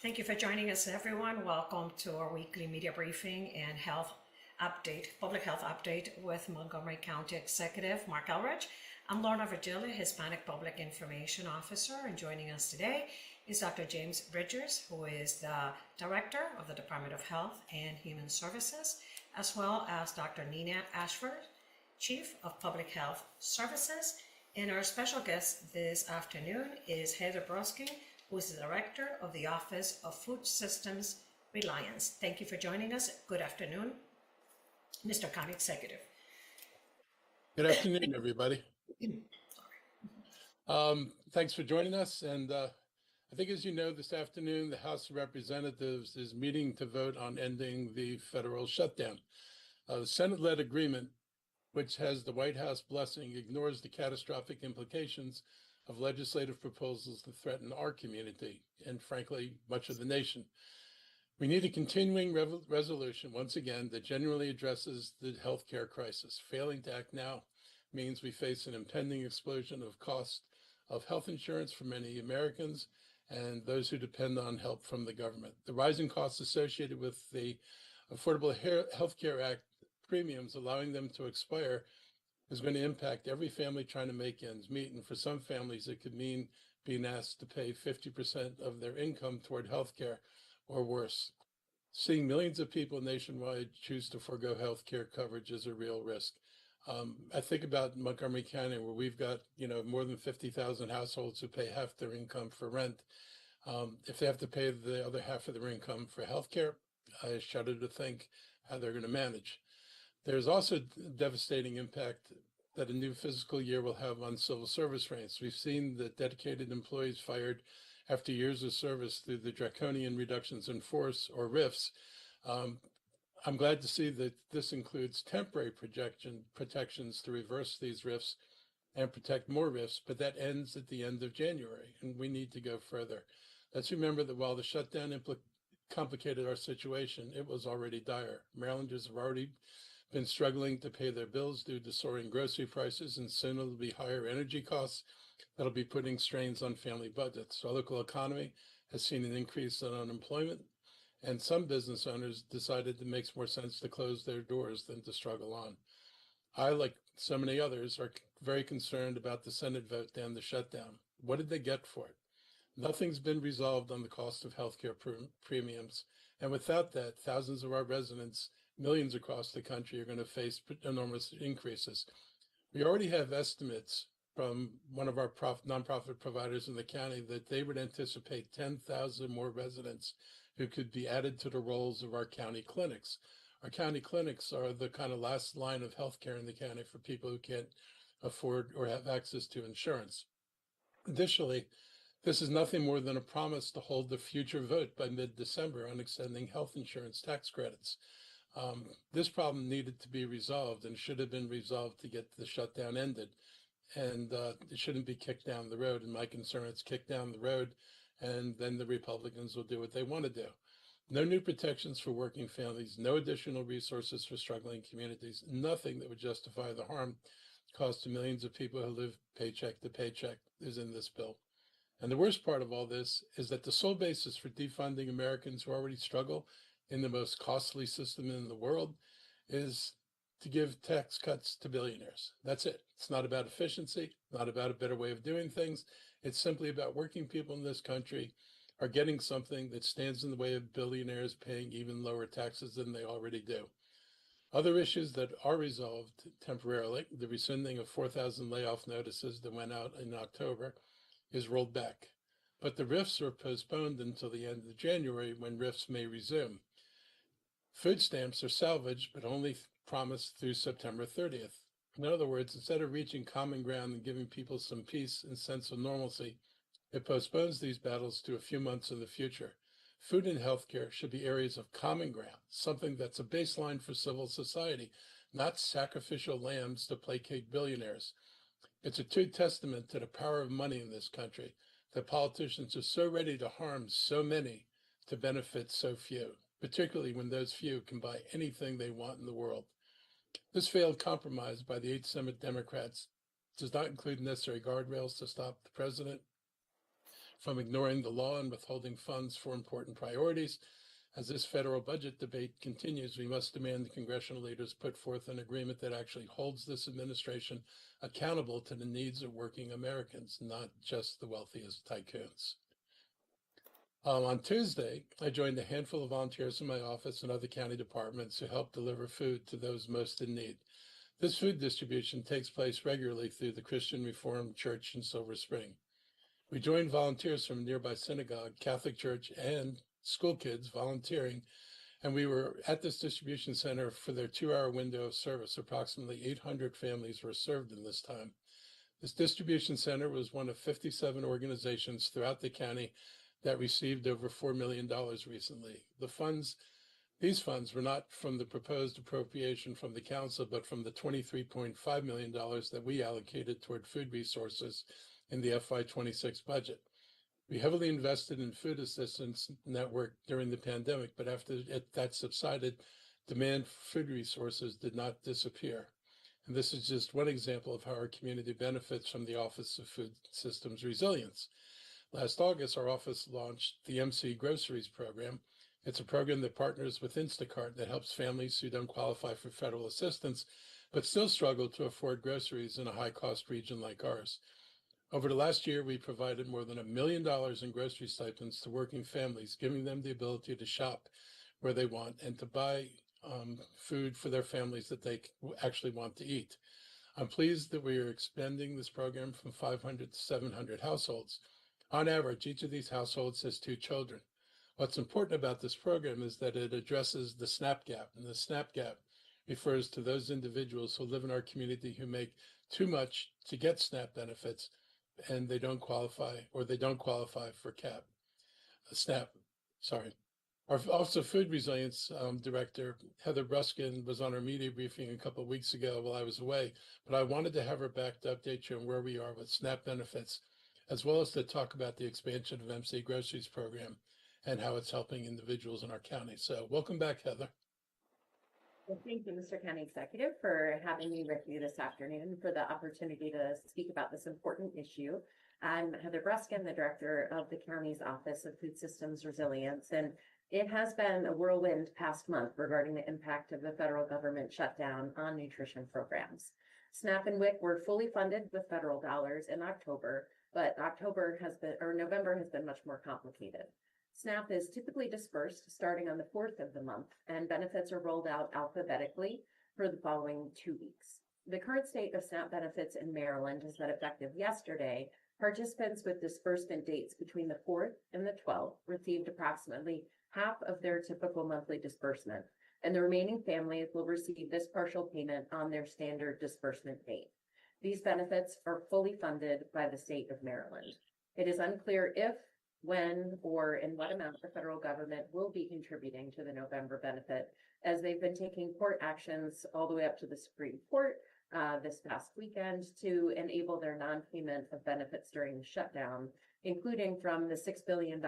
Thank you for joining us, everyone. Welcome to our weekly media briefing and health update, public health update with Montgomery County Executive Mark Elridge. I'm Lorna Virgilio, Hispanic Public Information Officer, and joining us today is Dr. James Bridgers, who is the Director of the Department of Health and Human Services, as well as Dr. Nina Ashford, Chief of Public Health Services. And our special guest this afternoon is Heather Brodsky, who is the Director of the Office of Food Systems Reliance. Thank you for joining us. Good afternoon, Mr. County Executive. Good afternoon, everybody. Thanks for joining us. And I think, as you know, this afternoon, the House of Representatives is meeting to vote on ending the federal shutdown. The Senate-led agreement, which has the White House blessing, ignores the catastrophic implications of legislative proposals that threaten our community and, frankly, much of the nation. We need a continuing resolution, once again, that genuinely addresses the healthcare crisis. Failing to act now means we face an impending explosion of cost of health insurance for many Americans and those who depend on help from the government. The rising costs associated with the Affordable Health Care Act premiums, allowing them to expire, is going to impact every family trying to make ends meet. And for some families, it could mean being asked to pay 50% of their income toward health care or worse. Seeing millions of people nationwide choose to forego health care coverage is a real risk. I think about Montgomery County, where we've got, more than 50,000 households who pay half their income for rent. If they have to pay the other half of their income for health care, I shudder to think how they're going to manage. There's also a devastating impact that a new fiscal year will have on civil service ranks. We've seen the dedicated employees fired after years of service through the draconian reductions in force, or RIFs. I'm glad to see that this includes temporary protections to reverse these RIFs and protect more RIFs, but that ends at the end of January, and we need to go further. Let's remember that while the shutdown complicated our situation, it was already dire. Marylanders have already been struggling to pay their bills due to soaring grocery prices, and soon it'll be higher energy costs that'll be putting strains on family budgets. Our local economy has seen an increase in unemployment, and some business owners decided it makes more sense to close their doors than to struggle on. I, like so many others, are very concerned about the Senate vote to end the shutdown. What did they get for it? Nothing's been resolved on the cost of healthcare premiums. And without that, thousands of our residents, millions across the country, are going to face enormous increases. We already have estimates from one of our nonprofit providers in the county that they would anticipate 10,000 more residents who could be added to the rolls of our county clinics. Our county clinics are the kind of last line of healthcare in the county for people who can't afford or have access to insurance. Additionally, this is nothing more than a promise to hold the future vote by mid-December on extending health insurance tax credits. This problem needed to be resolved and should have been resolved to get the shutdown ended. And it shouldn't be kicked down the road. And my concern, it's kicked down the road, and then the Republicans will do what they want to do. No new protections for working families, no additional resources for struggling communities, nothing that would justify the harm caused to millions of people who live paycheck to paycheck is in this bill. And the worst part of all this is that the sole basis for defunding Americans who already struggle in the most costly system in the world is to give tax cuts to billionaires. That's it. It's not about efficiency, not about a better way of doing things. It's simply about working people in this country are getting something that stands in the way of billionaires paying even lower taxes than they already do. Other issues that are resolved temporarily, the rescinding of 4,000 layoff notices that went out in October, is rolled back. But the RIFs are postponed until the end of January, when RIFs may resume. Food stamps are salvaged, but only promised through September 30th. In other words, instead of reaching common ground and giving people some peace and sense of normalcy, it postpones these battles to a few months in the future. Food and healthcare should be areas of common ground, something that's a baseline for civil society, not sacrificial lambs to placate billionaires. It's a true testament to the power of money in this country that politicians are so ready to harm so many to benefit so few, particularly when those few can buy anything they want in the world. This failed compromise by the 8 Senate Democrats does not include necessary guardrails to stop the president from ignoring the law and withholding funds for important priorities. As this federal budget debate continues, we must demand the congressional leaders put forth an agreement that actually holds this administration accountable to the needs of working Americans, not just the wealthiest tycoons. On Tuesday, I joined a handful of volunteers in my office and other county departments who help deliver food to those most in need. This food distribution takes place regularly through the Christian Reformed Church in Silver Spring. We joined volunteers from a nearby synagogue, Catholic church, and school kids volunteering, and we were at this distribution center for their 2-hour window of service. Approximately 800 families were served in this time. This distribution center was one of 57 organizations throughout the county that received over $4 million recently. These funds were not from the proposed appropriation from the council, but from the $23.5 million that we allocated toward food resources in the FY26 budget. We heavily invested in food assistance network during the pandemic, but after that subsided, demand for food resources did not disappear. And this is just one example of how our community benefits from the Office of Food Systems Resilience. Last August, our office launched the MC Groceries program. It's a program that partners with Instacart that helps families who don't qualify for federal assistance, but still struggle to afford groceries in a high-cost region like ours. Over the last year, we provided more than $1 million in grocery stipends to working families, giving them the ability to shop where they want and to buy food for their families that they actually want to eat. I'm pleased that we are expanding this program from 500 to 700 households. On average, each of these households has 2 children. What's important about this program is that it addresses the SNAP gap, and the SNAP gap refers to those individuals who live in our community who make too much to get SNAP benefits, and they don't qualify for SNAP. Our Office of Food Resilience Director, Heather Bruskin, was on our media briefing a couple of weeks ago while I was away, but I wanted to have her back to update you on where we are with SNAP benefits, as well as to talk about the expansion of MC Groceries program and how it's helping individuals in our county. So welcome back, Heather. Well, thank you, Mr. County Executive, for having me with you this afternoon for the opportunity to speak about this important issue. I'm Heather Bruskin, the Director of the county's Office of Food Systems Resilience, and it has been a whirlwind past month regarding the impact of the federal government shutdown on nutrition programs. SNAP and WIC were fully funded with federal dollars in October, but November has been much more complicated. SNAP is typically dispersed starting on the 4th of the month, and benefits are rolled out alphabetically for the following 2 weeks. The current state of SNAP benefits in Maryland is that effective yesterday, participants with disbursement dates between the 4th and the 12th received approximately half of their typical monthly disbursement, and the remaining families will receive this partial payment on their standard disbursement date. These benefits are fully funded by the state of Maryland. It is unclear if, when, or in what amount the federal government will be contributing to the November benefit, as they've been taking court actions all the way up to the Supreme Court this past weekend to enable their non-payment of benefits during the shutdown, including from the $6 billion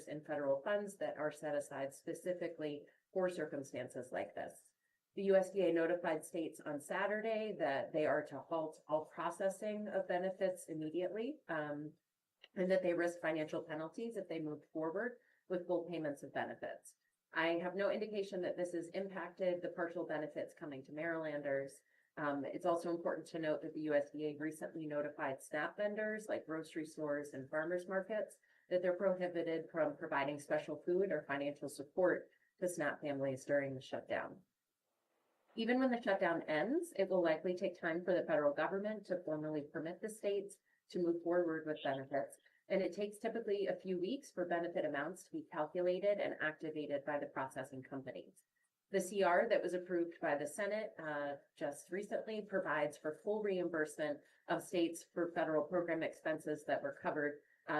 in federal funds that are set aside specifically for circumstances like this. The USDA notified states on Saturday that they are to halt all processing of benefits immediately, and that they risk financial penalties if they move forward with full payments of benefits. I have no indication that this has impacted the partial benefits coming to Marylanders. It's also important to note that the USDA recently notified SNAP vendors like grocery stores and farmers markets that they're prohibited from providing special food or financial support to SNAP families during the shutdown. Even when the shutdown ends, it will likely take time for the federal government to formally permit the states to move forward with benefits, and it takes typically a few weeks for benefit amounts to be calculated and activated by the processing companies. The CR that was approved by the Senate just recently provides for full reimbursement of states for federal program expenses that were covered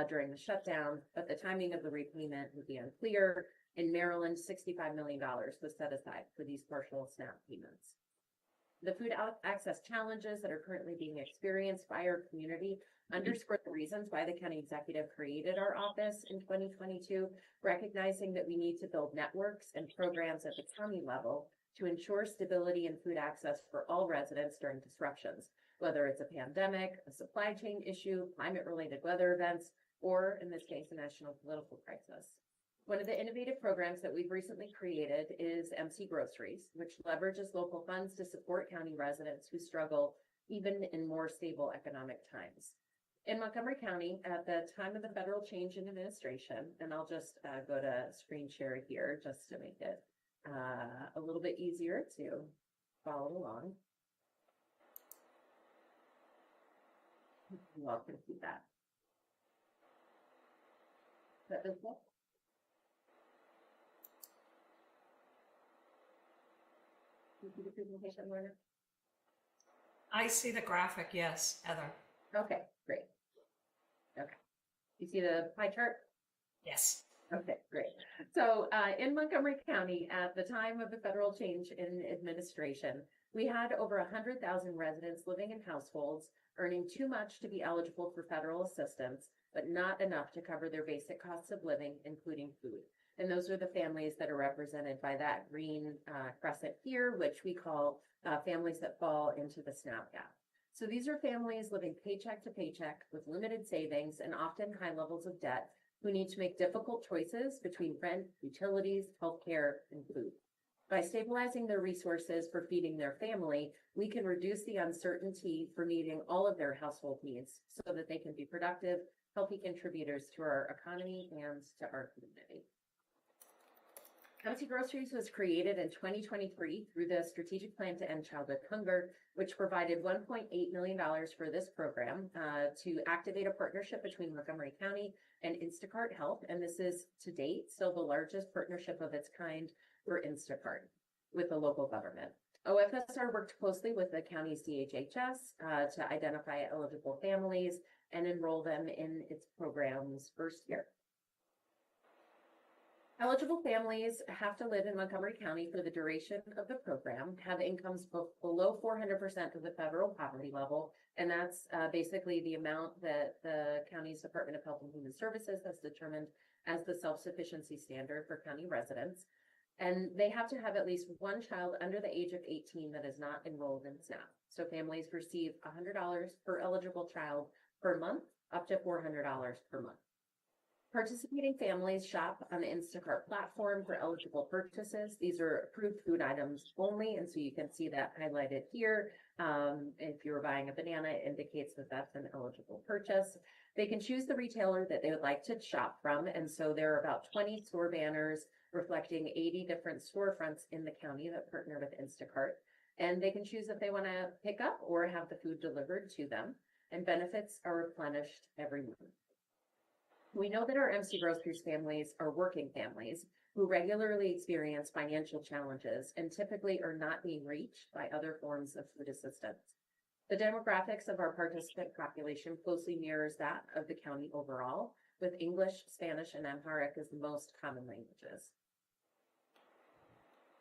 during the shutdown, but the timing of the repayment would be unclear. In Maryland, $65 million was set aside for these partial SNAP payments. The food access challenges that are currently being experienced by our community underscore the reasons why the county executive created our office in 2022, recognizing that we need to build networks and programs at the county level to ensure stability and food access for all residents during disruptions. whether it's a pandemic, a supply chain issue, climate-related weather events, or in this case, a national political crisis. One of the innovative programs that we've recently created is MC Groceries, which leverages local funds to support county residents who struggle even in more stable economic times. In Montgomery County, at the time of the federal change in administration, and I'll just go to screen share here just to make it a little bit easier to follow along. You all can see that. Is that visible? You see the presentation, Lorna? I see the graphic, yes, Heather. Okay, great. Okay. You see the pie chart? Yes. Okay, great. So in Montgomery County, at the time of the federal change in administration, we had over 100,000 residents living in households earning too much to be eligible for federal assistance, but not enough to cover their basic costs of living, including food. And those are the families that are represented by that green crescent here, which we call families that fall into the SNAP gap. So these are families living paycheck to paycheck with limited savings and often high levels of debt who need to make difficult choices between rent, utilities, healthcare, and food. By stabilizing their resources for feeding their family, we can reduce the uncertainty for meeting all of their household needs so that they can be productive, healthy contributors to our economy and to our community. MC Groceries was created in 2023 through the Strategic Plan to End Childhood Hunger, which provided $1.8 million for this program to activate a partnership between Montgomery County and Instacart Health. And this is, to date, still the largest partnership of its kind for Instacart with the local government. OFSR worked closely with the county's DHHS to identify eligible families and enroll them in its program's first year. Eligible families have to live in Montgomery County for the duration of the program, have incomes below 400% of the federal poverty level, and that's basically the amount that the county's Department of Health and Human Services has determined as the self-sufficiency standard for county residents. And they have to have at least one child under the age of 18 that is not enrolled in SNAP. So families receive $100 per eligible child per month, up to $400 per month. Participating families shop on the Instacart platform for eligible purchases. These are approved food items only, and so you can see that highlighted here. If you're buying a banana, it indicates that that's an eligible purchase. They can choose the retailer that they would like to shop from, and so there are about 20 store banners reflecting 80 different storefronts in the county that partner with Instacart. And they can choose if they want to pick up or have the food delivered to them, and benefits are replenished every month. We know that our MC Groceries families are working families who regularly experience financial challenges and typically are not being reached by other forms of food assistance. The demographics of our participant population closely mirrors that of the county overall, with English, Spanish, and Amharic as the most common languages.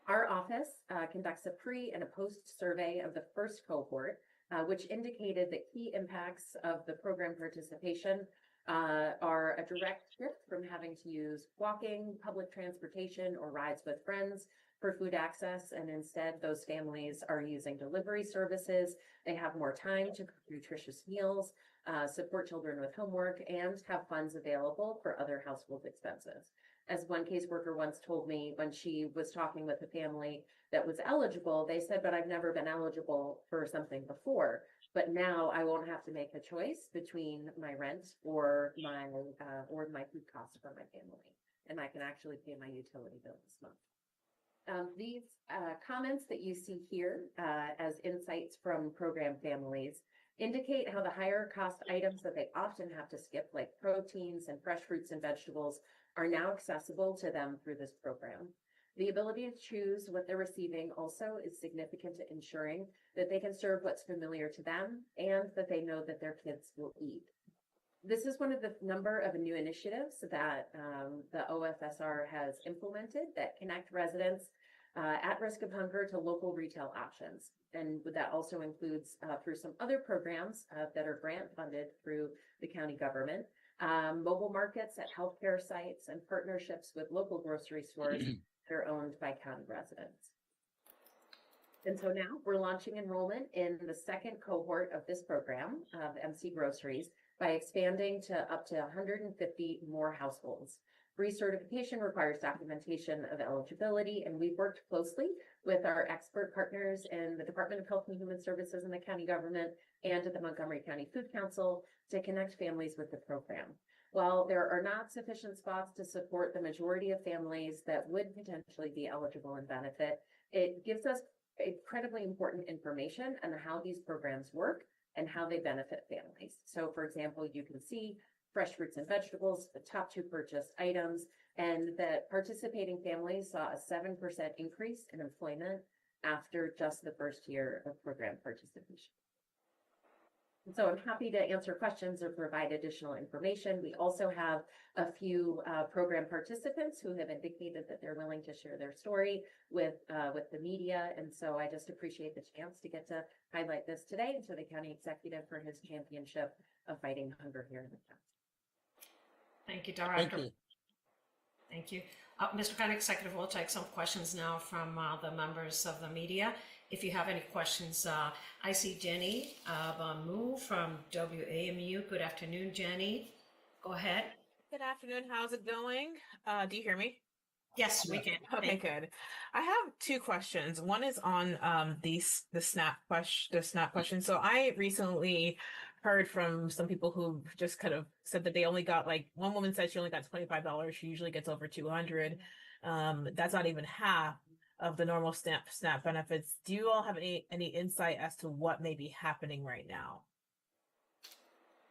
Our office conducts a pre and a post survey of the first cohort, which indicated that key impacts of the program participation are a direct shift from having to use walking, public transportation, or rides with friends for food access, and instead those families are using delivery services. They have more time to cook nutritious meals, support children with homework, and have funds available for other household expenses. As one caseworker once told me when she was talking with a family that was eligible, they said, but I've never been eligible for something before. But now I won't have to make a choice between my rent or my food costs for my family, and I can actually pay my utility bill this month. These comments that you see here as insights from program families indicate how the higher cost items that they often have to skip, like proteins and fresh fruits and vegetables, are now accessible to them through this program. The ability to choose what they're receiving also is significant to ensuring that they can serve what's familiar to them and that they know that their kids will eat. This is one of the number of new initiatives that the OFSR has implemented that connect residents at risk of hunger to local retail options. And that also includes through some other programs that are grant funded through the county government, mobile markets at healthcare sites, and partnerships with local grocery stores that are owned by county residents. And so now we're launching enrollment in the second cohort of this program of MC Groceries by expanding to up to 150 more households. Recertification requires documentation of eligibility, and we've worked closely with our expert partners in the Department of Health and Human Services in the county government and at the Montgomery County Food Council to connect families with the program. While there are not sufficient spots to support the majority of families that would potentially be eligible and benefit, it gives us incredibly important information on how these programs work and how they benefit families. So for example, you can see fresh fruits and vegetables, the top 2 purchased items, and that participating families saw a 7% increase in employment after just the first year of program participation. And so I'm happy to answer questions or provide additional information. We also have a few program participants who have indicated that they're willing to share their story with the media. And so I just appreciate the chance to get to highlight this today and to the county executive for his championship of fighting hunger here in the county. Thank you, Director. Thank you. Thank you. Mr. County Executive, we'll take some questions now from the members of the media. If you have any questions, I see Jenny Bamu from WAMU. Good afternoon, Jenny. Go ahead. Good afternoon. How's it going? Do you hear me? Yes, we can. Okay, good. I have 2 questions. One is on the SNAP question. So I recently heard from some people who just kind of said that they only got, like, one woman said she only got $25. She usually gets over 200. That's not even half of the normal SNAP benefits. Do you all have any insight as to what may be happening right now?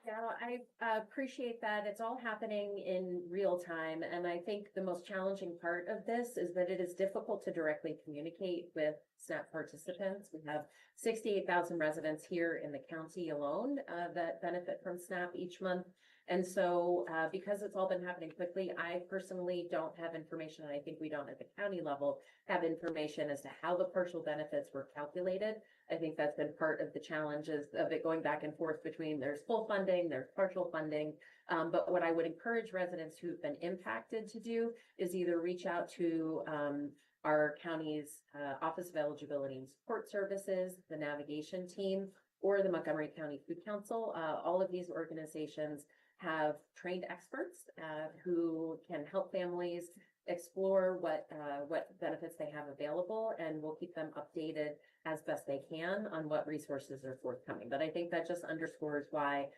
Yeah, I appreciate that. It's all happening in real time. And I think the most challenging part of this is that it is difficult to directly communicate with SNAP participants. We have 68,000 residents here in the county alone that benefit from SNAP each month. And so because it's all been happening quickly, I personally don't have information, and I think we don't at the county level have information as to how the partial benefits were calculated. I think that's been part of the challenges of it going back and forth between there's full funding, there's partial funding. But what I would encourage residents who've been impacted to do is either reach out to our county's Office of Eligibility and Support Services, the navigation team, or the Montgomery County Food Council. All of these organizations have trained experts who can help families explore what benefits they have available, and we'll keep them updated as best they can on what resources are forthcoming. But I think that just underscores why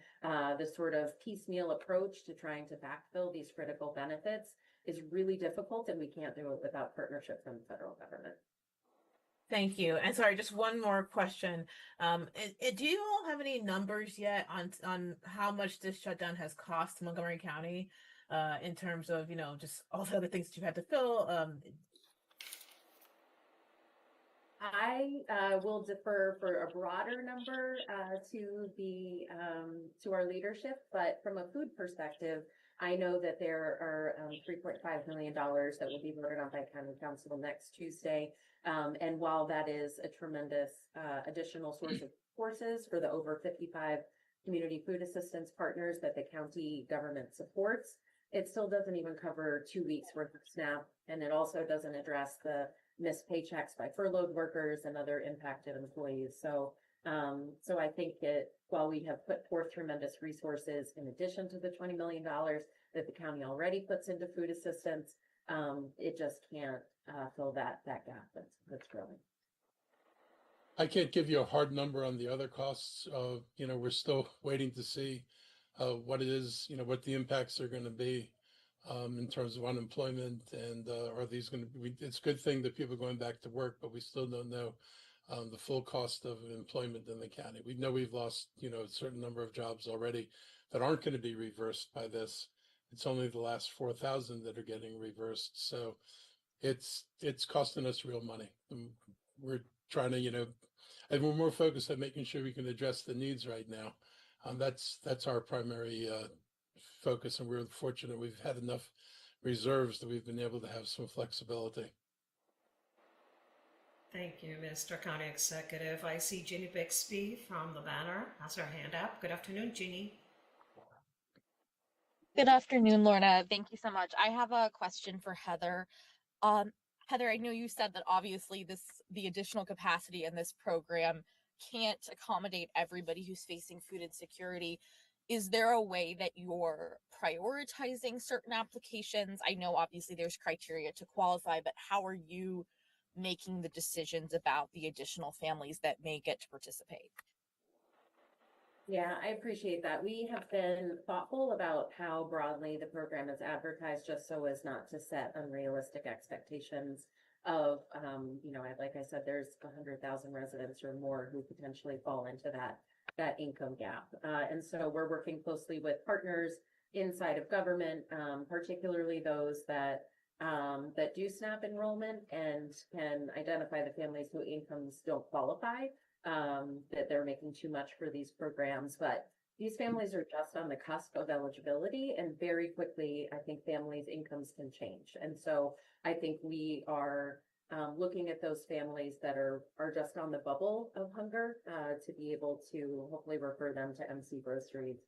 this sort of piecemeal approach to trying to backfill these critical benefits is really difficult, and we can't do it without partnership from the federal government. Thank you. And sorry, just one more question. Do you all have any numbers yet on how much this shutdown has cost Montgomery County in terms of, just all the other things that you've had to fill? I will defer for a broader number to our leadership, but from a food perspective, I know that there are $3.5 million that will be voted on by County Council next Tuesday. And while that is a tremendous additional source of resources for the over 55 community food assistance partners that the county government supports, it still doesn't even cover 2 weeks worth of SNAP. And it also doesn't address the missed paychecks by furloughed workers and other impacted employees. So I think that while we have put forth tremendous resources in addition to the $20 million that the county already puts into food assistance, it just can't fill that gap that's growing. I can't give you a hard number on the other costs. We're still waiting to see what it is, what the impacts are going to be in terms of unemployment, and are these going to be, it's a good thing that people are going back to work, but we still don't know the full cost of employment in the county. We know we've lost, a certain number of jobs already that aren't going to be reversed by this. It's only the last 4,000 that are getting reversed. So it's costing us real money. And we're trying to, and we're more focused on making sure we can address the needs right now. That's our primary focus, and we're fortunate we've had enough reserves that we've been able to have some flexibility. Thank you, Mr. County Executive. I see Ginny Bixby from the Banner has her hand up. Good afternoon, Ginny. Good afternoon, Lorna. Thank you so much. I have a question for Heather. Heather, I know you said that obviously the additional capacity in this program can't accommodate everybody who's facing food insecurity. Is there a way that you're prioritizing certain applications? I know obviously there's criteria to qualify, but how are you making the decisions about the additional families that may get to participate? Yeah, I appreciate that. We have been thoughtful about how broadly the program is advertised, just so as not to set unrealistic expectations of, like I said, there's 100,000 residents or more who potentially fall into that income gap. And so we're working closely with partners inside of government, particularly those that do SNAP enrollment and can identify the families whose incomes don't qualify, that they're making too much for these programs. But these families are just on the cusp of eligibility, and very quickly, I think families' incomes can change. And so I think we are looking at those families that are just on the bubble of hunger to be able to hopefully refer them to MC Groceries,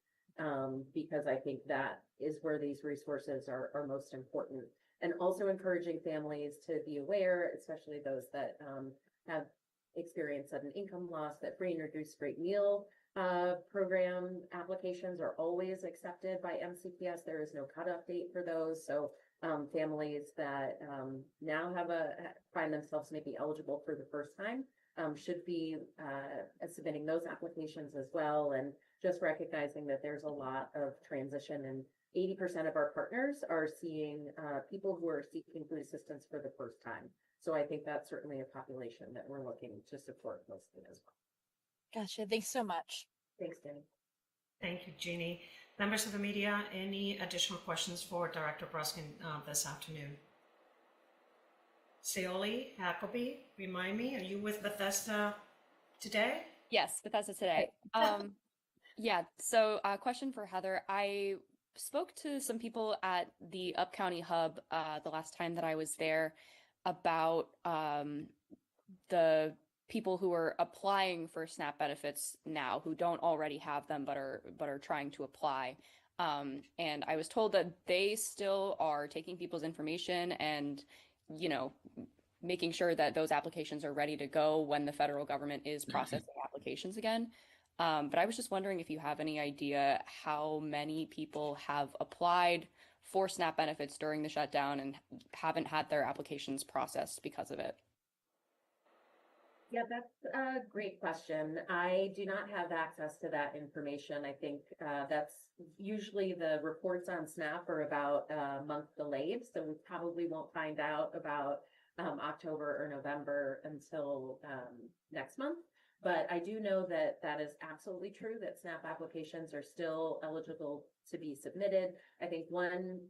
because I think that is where these resources are most important. And also encouraging families to be aware, especially those that have experienced sudden income loss, that free and reduced rate meal program applications are always accepted by MCPS. There is no cutoff date for those. So families that now find themselves maybe eligible for the first time should be submitting those applications as well, and just recognizing that there's a lot of transition, and 80% of our partners are seeing people who are seeking food assistance for the first time. So I think that's certainly a population that we're looking to support mostly as well. Gotcha. Thanks so much. Thanks, Jenny. Thank you, Jeannie. Members of the media, any additional questions for Director Bruskin this afternoon? Seoli Hackabee, remind me, are you with Bethesda today? Yes, Bethesda today. Yeah, so question for Heather. I spoke to some people at the Upcounty Hub the last time that I was there about the people who are applying for SNAP benefits now, who don't already have them but are trying to apply. And I was told that they still are taking people's information and, making sure that those applications are ready to go when the federal government is processing applications again. But I was just wondering if you have any idea how many people have applied for SNAP benefits during the shutdown and haven't had their applications processed because of it. Yeah, that's a great question. I do not have access to that information. I think that's usually the reports on SNAP are about a month delayed, so we probably won't find out about October or November until next month. But I do know that that is absolutely true, that SNAP applications are still eligible to be submitted. I think one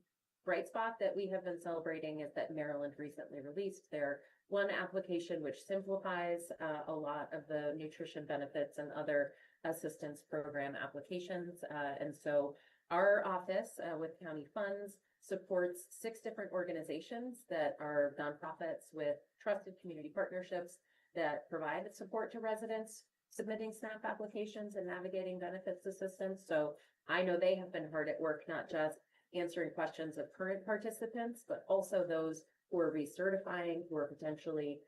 bright spot that we have been celebrating is that Maryland recently released their one application, which simplifies a lot of the nutrition benefits and other assistance program applications. And so our office with county funds supports 6 different organizations that are nonprofits with trusted community partnerships that provide support to residents submitting SNAP applications and navigating benefits assistance. So I know they have been hard at work, not just answering questions of current participants, but also those who are recertifying, who are potentially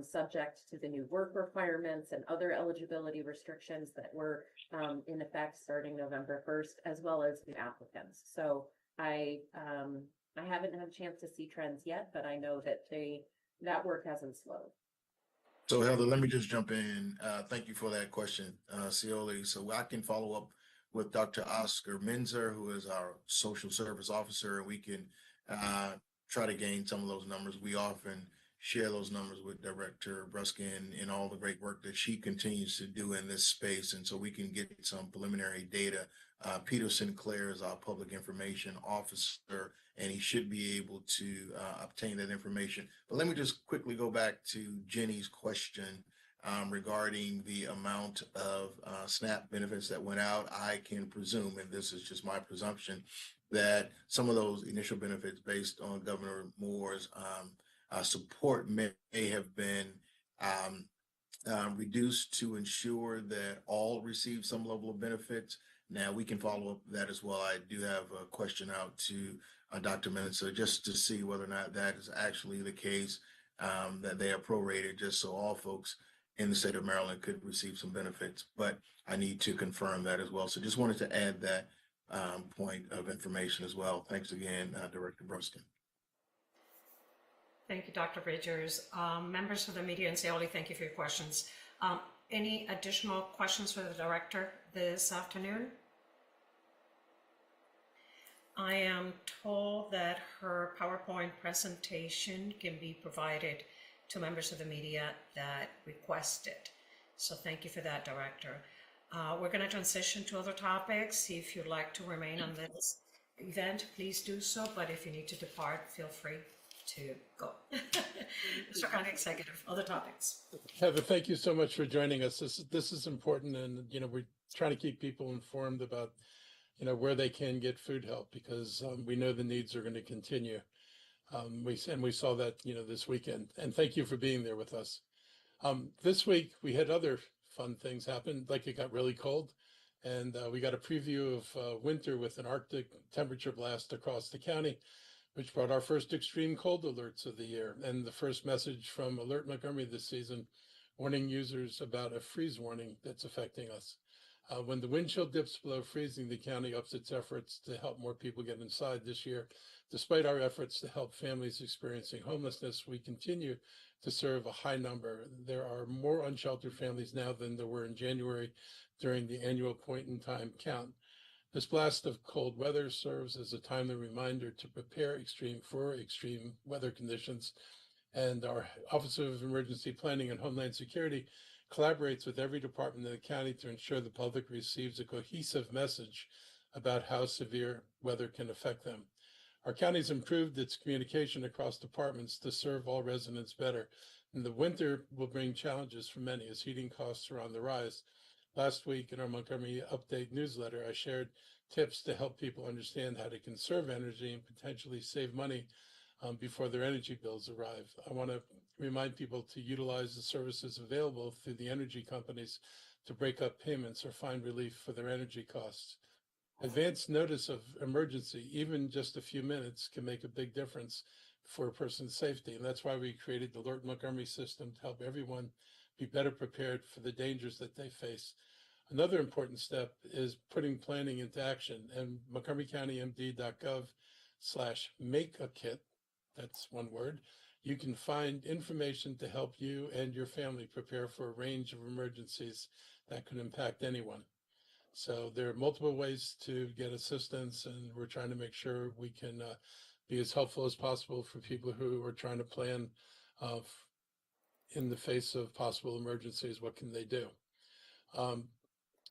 subject to the new work requirements and other eligibility restrictions that were in effect starting November 1st, as well as new applicants. So I haven't had a chance to see trends yet, but I know that that work hasn't slowed. So Heather, let me just jump in. Thank you for that question, Seoli. So I can follow up with Dr. Oscar Minzer, who is our social service officer, and we can try to gain some of those numbers. We often share those numbers with Director Bruskin and all the great work that she continues to do in this space. And so we can get some preliminary data. Peter Sinclair is our public information officer, and he should be able to obtain that information. But let me just quickly go back to Jenny's question regarding the amount of SNAP benefits that went out. I can presume, and this is just my presumption, that some of those initial benefits based on Governor Moore's support may have been reduced to ensure that all receive some level of benefits. Now, we can follow up that as well. I do have a question out to Dr. Mensa just to see whether or not that is actually the case. that they are prorated just so all folks in the state of Maryland could receive some benefits. But I need to confirm that as well. So just wanted to add that point of information as well. Thanks again, Director Bruskin. Thank you, Dr. Bridgers. Members of the media and Saoli, thank you for your questions. Any additional questions for the director this afternoon? I am told that her PowerPoint presentation can be provided to members of the media that request it. So thank you for that, Director. We're going to transition to other topics. If you'd like to remain on this event, please do so. But if you need to depart, feel free to go. Mr. County Executive, other topics. Heather, thank you so much for joining us. This is important, and we're trying to keep people informed about where they can get food help, because we know the needs are going to continue. We saw that this weekend. And thank you for being there with us. This week we had other fun things happen, like it got really cold, and we got a preview of winter with an Arctic temperature blast across the county, which brought our first extreme cold alerts of the year, and the first message from Alert Montgomery this season, warning users about a freeze warning that's affecting us. When the wind chill dips below freezing, the county ups its efforts to help more people get inside this year. Despite our efforts to help families experiencing homelessness, we continue to serve a high number. There are more unsheltered families now than there were in January during the annual point-in-time count. This blast of cold weather serves as a timely reminder to prepare for extreme weather conditions. And our Office of Emergency Planning and Homeland Security collaborates with every department in the county to ensure the public receives a cohesive message about how severe weather can affect them. Our county's improved its communication across departments to serve all residents better. And the winter will bring challenges for many as heating costs are on the rise. Last week in our Montgomery Update newsletter, I shared tips to help people understand how to conserve energy and potentially save money before their energy bills arrive. I want to remind people to utilize the services available through the energy companies to break up payments or find relief for their energy costs. Advance notice of emergency, even just a few minutes, can make a big difference for a person's safety. And that's why we created the Alert Montgomery system to help everyone be better prepared for the dangers that they face. Another important step is putting planning into action, and montgomerycountymd.gov/make-a-kit, that's one word, you can find information to help you and your family prepare for a range of emergencies that could impact anyone. So there are multiple ways to get assistance, and we're trying to make sure we can be as helpful as possible for people who are trying to plan in the face of possible emergencies. What can they do?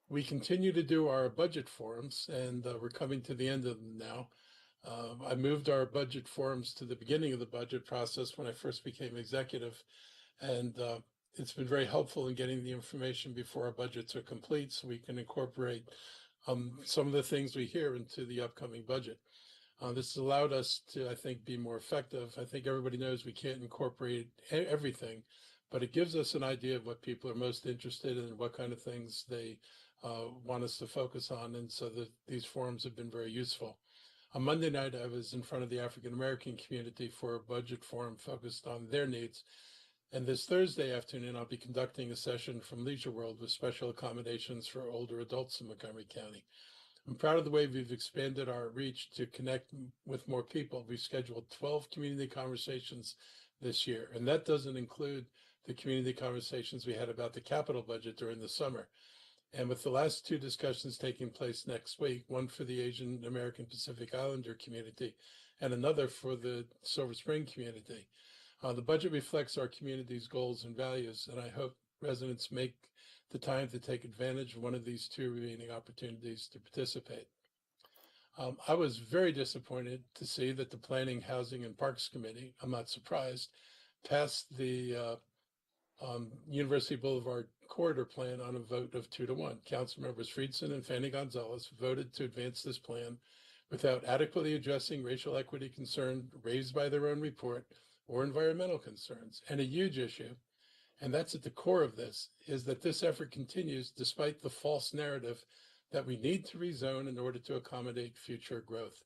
We continue to do our budget forums, and we're coming to the end of them now. I moved our budget forums to the beginning of the budget process when I first became executive, and it's been very helpful in getting the information before our budgets are complete so we can incorporate some of the things we hear into the upcoming budget. This has allowed us to, I think, be more effective. I think everybody knows we can't incorporate everything, but it gives us an idea of what people are most interested in and what kind of things they want us to focus on. And so these forums have been very useful. On Monday night, I was in front of the African-American community for a budget forum focused on their needs. And this Thursday afternoon, I'll be conducting a session from Leisure World with special accommodations for older adults in Montgomery County. I'm proud of the way we've expanded our reach to connect with more people. We've scheduled 12 community conversations this year, and that doesn't include the community conversations we had about the capital budget during the summer. And with the last two discussions taking place next week, one for the Asian American Pacific Islander community and another for the Silver Spring community. The budget reflects our community's goals and values, and I hope residents make the time to take advantage of one of these two remaining opportunities to participate. I was very disappointed to see that the Planning, Housing, and Parks Committee, I'm not surprised, passed the University Boulevard Corridor Plan on a vote of 2-1. Council members Friedson and Fanny Gonzalez voted to advance this plan without adequately addressing racial equity concern raised by their own report or environmental concerns. And a huge issue, and that's at the core of this, is that this effort continues despite the false narrative that we need to rezone in order to accommodate future growth.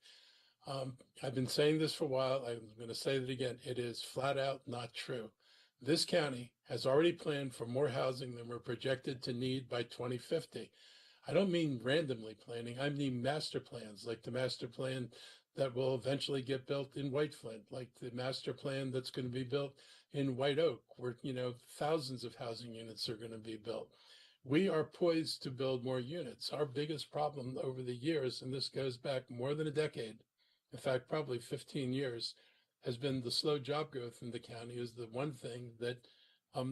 I've been saying this for a while. I'm going to say it again. It is flat out not true. This county has already planned for more housing than we're projected to need by 2050. I don't mean randomly planning. I mean master plans, like the master plan that will eventually get built in White Flint, like the master plan that's going to be built in White Oak, where, thousands of housing units are going to be built. We are poised to build more units. Our biggest problem over the years, and this goes back more than a decade, in fact, probably 15 years, has been the slow job growth in the county is the one thing that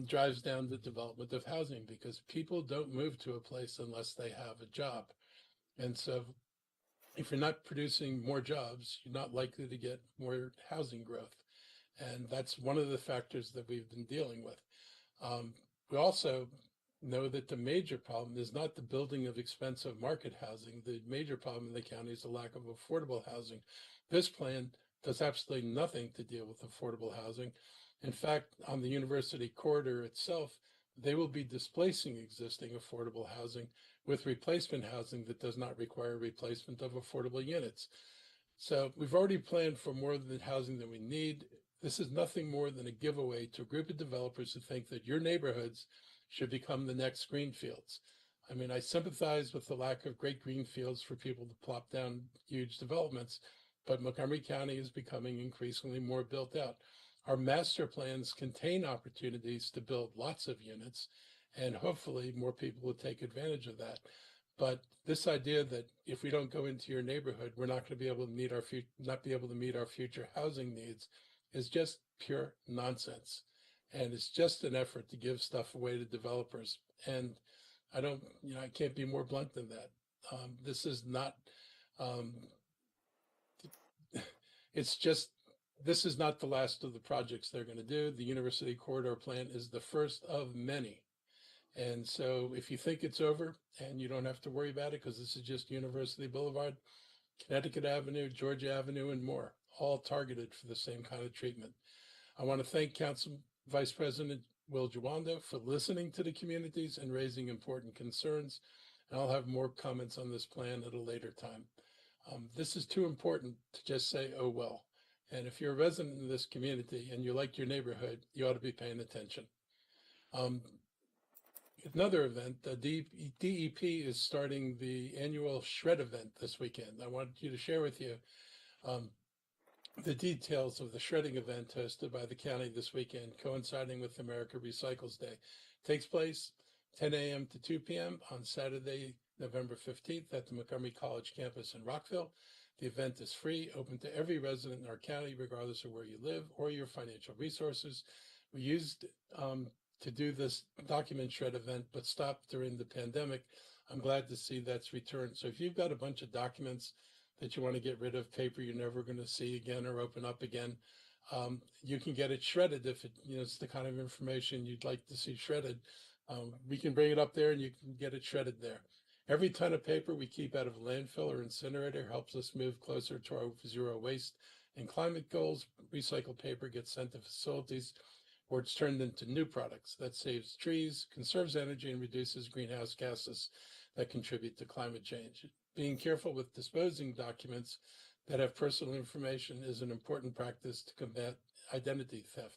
drives down the development of housing, because people don't move to a place unless they have a job. And so if you're not producing more jobs, you're not likely to get more housing growth. And that's one of the factors that we've been dealing with. We also know that the major problem is not the building of expensive market housing. The major problem in the county is the lack of affordable housing. This plan does absolutely nothing to deal with affordable housing. In fact, on the university corridor itself, they will be displacing existing affordable housing with replacement housing that does not require replacement of affordable units. So we've already planned for more than housing than we need. This is nothing more than a giveaway to a group of developers who think that your neighborhoods should become the next greenfields. I mean, I sympathize with the lack of great greenfields for people to plop down huge developments, but Montgomery County is becoming increasingly more built out. Our master plans contain opportunities to build lots of units, and hopefully more people will take advantage of that. But this idea that if we don't go into your neighborhood, we're not going to be able to meet our future housing needs is just pure nonsense. And it's just an effort to give stuff away to developers. And I can't be more blunt than that. This is not, this is not the last of the projects they're going to do. The University Corridor Plan is the first of many. And so if you think it's over and you don't have to worry about it, because this is just University Boulevard, Connecticut Avenue, Georgia Avenue, and more, all targeted for the same kind of treatment. I want to thank Council Vice President Will Jawando for listening to the communities and raising important concerns. And I'll have more comments on this plan at a later time. This is too important to just say, oh, well. And if you're a resident in this community and you like your neighborhood, you ought to be paying attention. Another event, DEP is starting the annual Shred event this weekend. I wanted you to share with you the details of the shredding event hosted by the county this weekend, coinciding with America Recycles Day. It takes place 10 a.m. to 2 p.m. on Saturday, November 15th at the Montgomery College campus in Rockville. The event is free, open to every resident in our county, regardless of where you live or your financial resources. We used to do this document shred event, but stopped during the pandemic. I'm glad to see that's returned. So if you've got a bunch of documents that you want to get rid of, paper you're never going to see again or open up again, you can get it shredded if it's the kind of information you'd like to see shredded. We can bring it up there and you can get it shredded there. Every ton of paper we keep out of a landfill or incinerator helps us move closer to our zero waste and climate goals. Recycled paper gets sent to facilities where it's turned into new products that saves trees, conserves energy, and reduces greenhouse gases that contribute to climate change. Being careful with disposing documents that have personal information is an important practice to combat identity theft.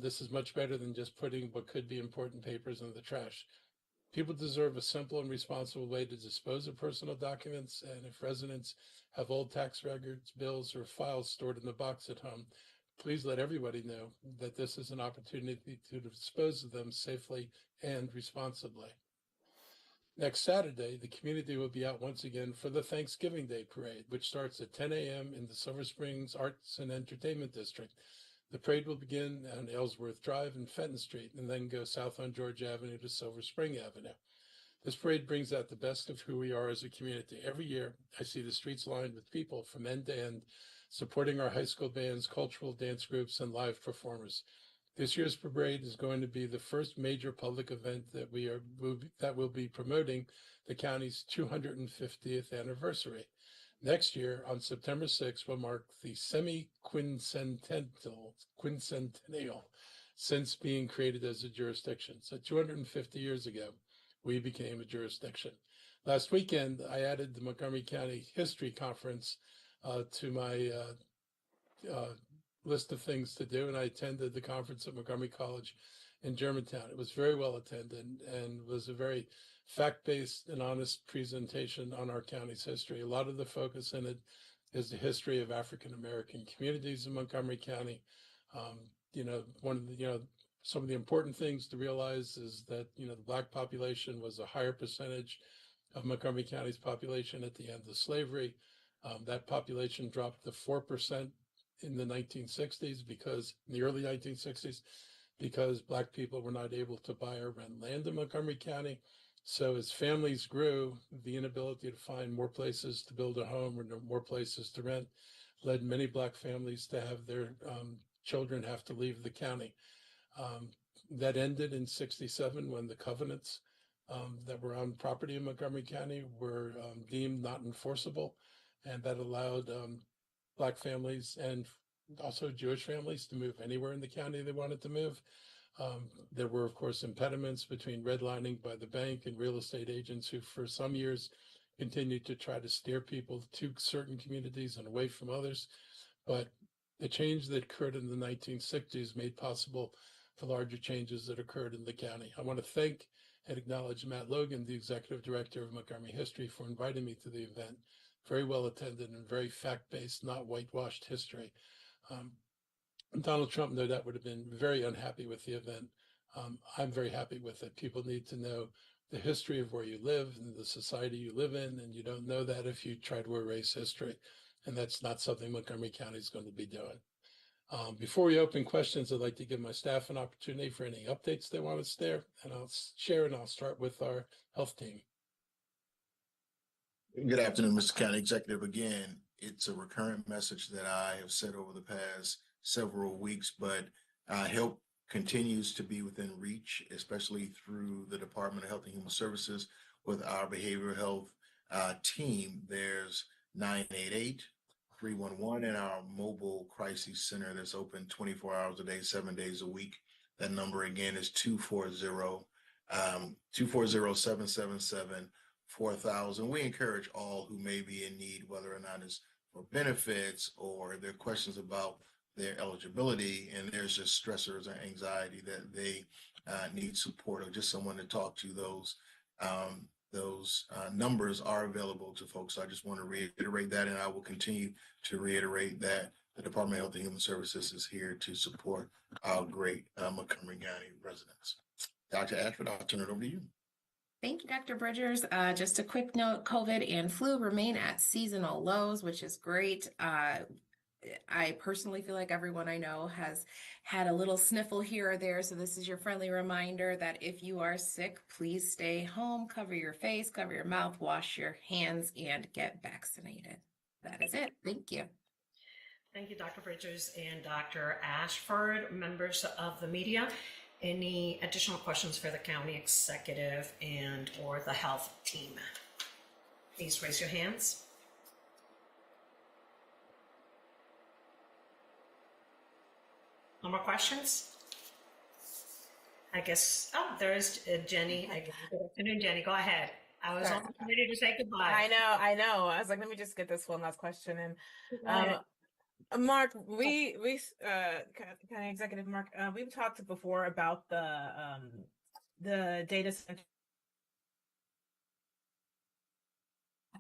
This is much better than just putting what could be important papers in the trash. People deserve a simple and responsible way to dispose of personal documents, and if residents have old tax records, bills, or files stored in the box at home, please let everybody know that this is an opportunity to dispose of them safely and responsibly. Next Saturday, the community will be out once again for the Thanksgiving Day Parade, which starts at 10 a.m. in the Silver Springs Arts and Entertainment District. The parade will begin on Ellsworth Drive and Fenton Street, and then go south on George Avenue to Silver Spring Avenue. This parade brings out the best of who we are as a community. Every year, I see the streets lined with people from end to end, supporting our high school bands, cultural dance groups, and live performers. This year's parade is going to be the first major public event that will be promoting the county's 250th anniversary. Next year, on September 6th, will mark the quincentennial since being created as a jurisdiction. So 250 years ago, we became a jurisdiction. Last weekend, I added the Montgomery County History Conference to my list of things to do, and I attended the conference at Montgomery College in Germantown. It was very well attended and was a very fact-based and honest presentation on our county's history. A lot of the focus in it is the history of African American communities in Montgomery County. One of the, some of the important things to realize is that, the Black population was a higher percentage of Montgomery County's population at the end of slavery. That population dropped to 4% in the 1960s in the early 1960s, because Black people were not able to buy or rent land in Montgomery County. So as families grew, the inability to find more places to build a home or more places to rent led many Black families to have their children have to leave the county. That ended in '67 when the covenants that were on property in Montgomery County were deemed not enforceable, and that allowed Black families and also Jewish families to move anywhere in the county they wanted to move. There were, of course, impediments between redlining by the bank and real estate agents who, for some years, continued to try to steer people to certain communities and away from others. But the change that occurred in the 1960s made possible the larger changes that occurred in the county. I want to thank and acknowledge Matt Logan, the executive director of Montgomery History, for inviting me to the event. Very well attended and very fact-based, not whitewashed history. Donald Trump, no doubt, would have been very unhappy with the event. I'm very happy with it. People need to know the history of where you live and the society you live in, and you don't know that if you try to erase history. And that's not something Montgomery County is going to be doing. Before we open questions, I'd like to give my staff an opportunity for any updates they want us there, and I'll share, and I'll start with our health team. Good afternoon, Mr. County Executive. Again, it's a recurrent message that I have said over the past several weeks, but help continues to be within reach, especially through the Department of Health and Human Services with our behavioral health team. There's 988-311 in our mobile crisis center that's open 24 hours a day, 7 days a week. That number again is 240-777-4000. We encourage all who may be in need, whether or not it's for benefits or there are questions about their eligibility, and there's just stressors or anxiety that they need support or just someone to talk to. Those numbers are available to folks. So I just want to reiterate that, and I will continue to reiterate that the Department of Health and Human Services is here to support our great Montgomery County residents. Dr. Ashford, I'll turn it over to you. Thank you, Dr. Bridgers. Just a quick note, COVID and flu remain at seasonal lows, which is great. I personally feel like everyone I know has had a little sniffle here or there. So this is your friendly reminder that if you are sick, please stay home, cover your face, cover your mouth, wash your hands, and get vaccinated. That is it. Thank you. Thank you, Dr. Bridgers and Dr. Ashford. Members of the media, any additional questions for the county executive and or the health team? Please raise your hands. No more questions? I guess, there is Jenny. Good afternoon, Jenny. Go ahead. I was almost ready to say goodbye. I know. I was like, let me just get this one last question in. Mark, we County Executive Mark, we've talked before about the data center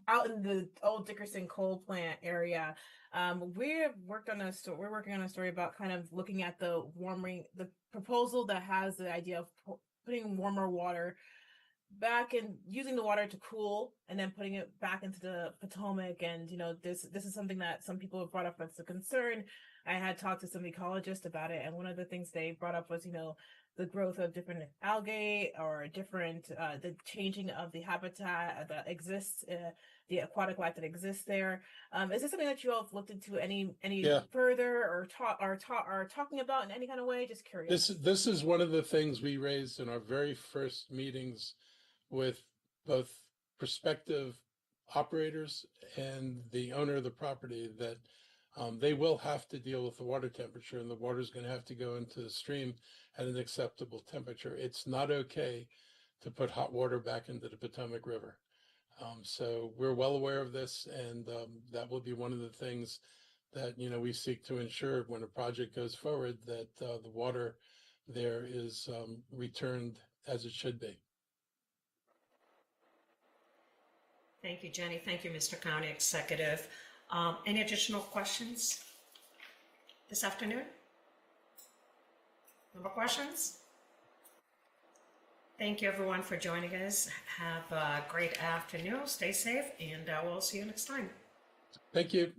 out in the old Dickerson coal plant area. We're working on a story about kind of looking at the proposal that has the idea of putting warmer water back and using the water to cool and then putting it back into the Potomac. And, this is something that some people have brought up as a concern. I had talked to some ecologists about it. And one of the things they brought up was, the growth of different algae or different, the changing of the habitat that exists, the aquatic life that exists there. Is this something that you all have looked into any further or are talking about in any kind of way? Just curious. This is one of the things we raised in our very first meetings with both prospective operators and the owner of the property, that they will have to deal with the water temperature, and the water is going to have to go into the stream at an acceptable temperature. It's not okay to put hot water back into the Potomac River. So we're well aware of this, and that will be one of the things that, we seek to ensure when a project goes forward, that the water there is returned as it should be. Thank you, Jenny. Thank you, Mr. County Executive. Any additional questions this afternoon? No more questions? Thank you, everyone, for joining us. Have a great afternoon. Stay safe, and we'll see you next time. Thank you.